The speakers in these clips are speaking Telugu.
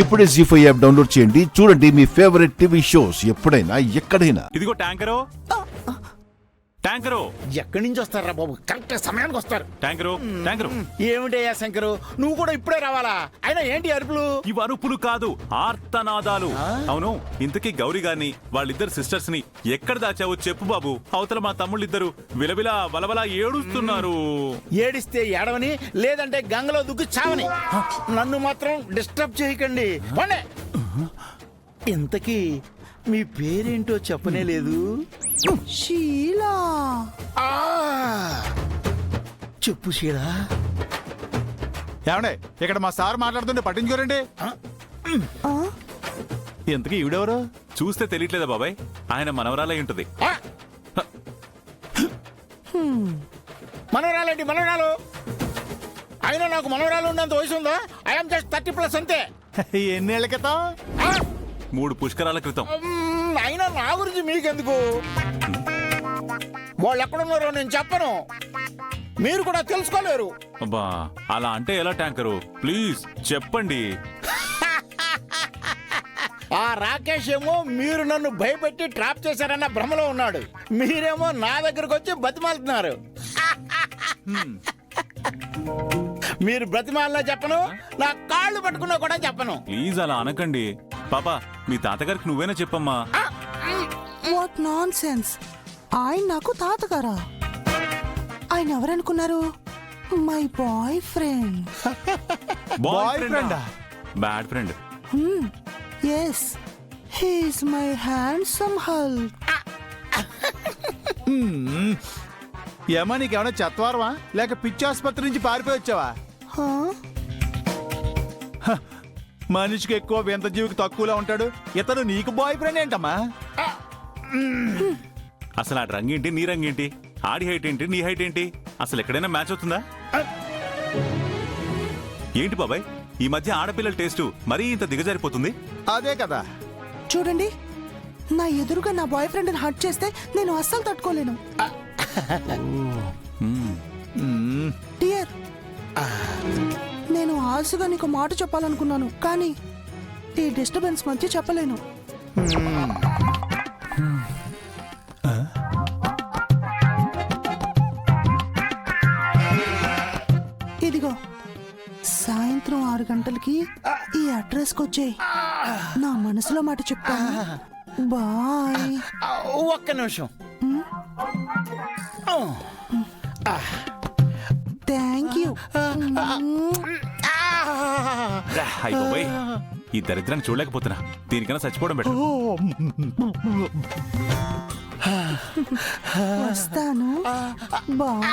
ఇప్పుడే జీ5 యాప్ డౌన్లోడ్ చేయండి. చూడండి మీ ఫేవరెట్ టీవీ షోస్ ఎప్పుడైనా ఎక్కడైనా. ఇదిగో ట్యాంకరు. ట్యాంకరు ఎక్కడి నుంచి వస్తారా బాబు? కరెక్ట్ సమయానికి వస్తారు. Tanker tanker. ఏమిటయ్యా శంకరు, నువ్వు కూడా ఇప్పుడే రావాలా? అయినా ఏంటి అరుపులు? ఇవి అరుపులు కాదు, ఆర్తనాదాలు. అవును, ఇంతకీ గౌరీ గారిని వాళ్ళిద్దరు సిస్టర్స్ ని ఎక్కడ దాచావో చెప్పు బాబు. అవతల మా తమ్ముళ్ళిద్దరు విలవిలా వలవలా ఏడుస్తున్నారు. ఏడిస్తే ఏడవని, లేదంటే గంగలో దుగ్గు చావని. నన్ను మాత్రం డిస్టర్బ్ చేయకండి. పోండి. ఇంతకీ మీ పేరేంటో చెప్పనే లేదు. షీలా. చెప్పు షీలా. ఏమండే, ఇక్కడ మా సార్ మాట్లాడుతుంటే పట్టించుకోరండి. ఎంతకీ ఈవిడెవరు? చూస్తే తెలియట్లేదా బాబాయ్? ఆయన మనవరాలై ఉంటుంది. మనవరాలండి, మనవరాలు. అయినా నాకు మనవరాలు ఉన్నంత వయసు ఉందా? ఐఎమ్ జస్ట్ 30+ అంతే. ఎన్నేళ్ల క్రితం? 3 పుష్కరాల క్రితం. అయినా నా గురించి మీకెందుకు? వాళ్ళు ఎక్కడున్నారో నేను చెప్పను, మీరు కూడా తెలుసుకోలేరు. అబ్బా, అలా అంటే ఎలా ట్యాంకరు? ప్లీజ్ చెప్పండి. ఆ రాకేష్ ఏమో మీరు నన్ను భయపెట్టి ట్రాప్ చేశారన్న భ్రమలో ఉన్నాడు. మీరేమో నా దగ్గరకు వచ్చి బతిమాలుతున్నారు. మీరు బ్రతిమాలినా చెప్పను, నా కాళ్ళు పట్టుకున్నా కూడా చెప్పను. ప్లీజ్ అలా అనకండి. పాపా, మీ తాతగారికి నువ్వేనా చెప్పమ్మా. What nonsense. ఆయన నాకు తాతగారా? ఆయన ఎవరనుకున్నారు? My boyfriend. బాయ్ ఫ్రెండా? Bad friend. Yes, he's my handsome hulk. ఏమా, నీకేమైనా చెత్తవారమా లేక పిచ్చి ఆసుపత్రి నుంచి పారిపోయి వచ్చావా? మనిషికి ఎక్కువ వింత జీవికి తక్కువలో ఉంటాడు. ఇతను నీకు బాయ్ ఫ్రెండ్ ఏంటమ్మా? అసలు ఆ రంగేంటి, నీ రంగేంటి? ఆడి హైట్ ఏంటి, నీ హైట్ ఏంటి? అసలు ఎక్కడైనా మ్యాచ్ అవుతుందా? ఏంటి బాబాయ్, ఈ మధ్య ఆడపిల్లల టేస్ట్ మరీ ఇంత దిగజారిపోతుంది? అదే కదా. చూడండి, నా ఎదురుగా నా బాయ్ ఫ్రెండ్ హర్ట్ చేస్తే నేను అస్సలు తట్టుకోలేను. డియర్, నేను ఆశగా నీకు మాట చెప్పాలనుకున్నాను, కానీ ఈ డిస్టర్బెన్స్ మధ్య చెప్పలేను. ఇదిగో, సాయంత్రం 6 గంటలకి ఈ అడ్రస్కి వచ్చేయ్. నా మనసులో మాట చెప్తాను. బాయ్. ఒక్క నిమిషం. Thank you. బాబాయ్, ఈ దరిద్రాన్ని చూడలేకపోతున్నా. దీనికన్నా చచ్చిపోవడం బెటర్. వస్తాను. Bye.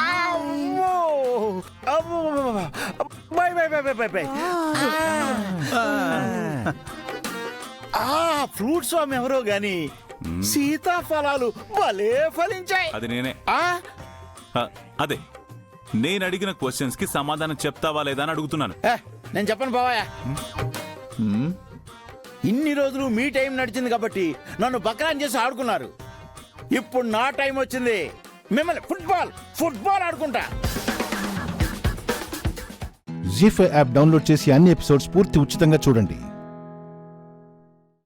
Bye bye bye bye bye. Fruit స్వామి ఎవరో గాని సీతాఫలాలు భలే ఫలించాయి. అది నేనే. అదే, నేను అడిగిన క్వశ్చన్స్ కి సమాధానం చెప్తావా లేదా అని అడుగుతున్నాను. నేను చెప్పను బావయ్య. ఇన్ని రోజులు మీ టైం నడిచింది కాబట్టి నన్ను బక్రాన్ చేసి ఆడుకున్నారు. ఇప్పుడు నా టైం వచ్చింది. మిమ్మల్ని ఫుట్బాల్ ఆడుకుంటా. జీ5 యాప్ డౌన్లోడ్ చేసి అన్ని ఎపిసోడ్స్ పూర్తి ఉచితంగా చూడండి.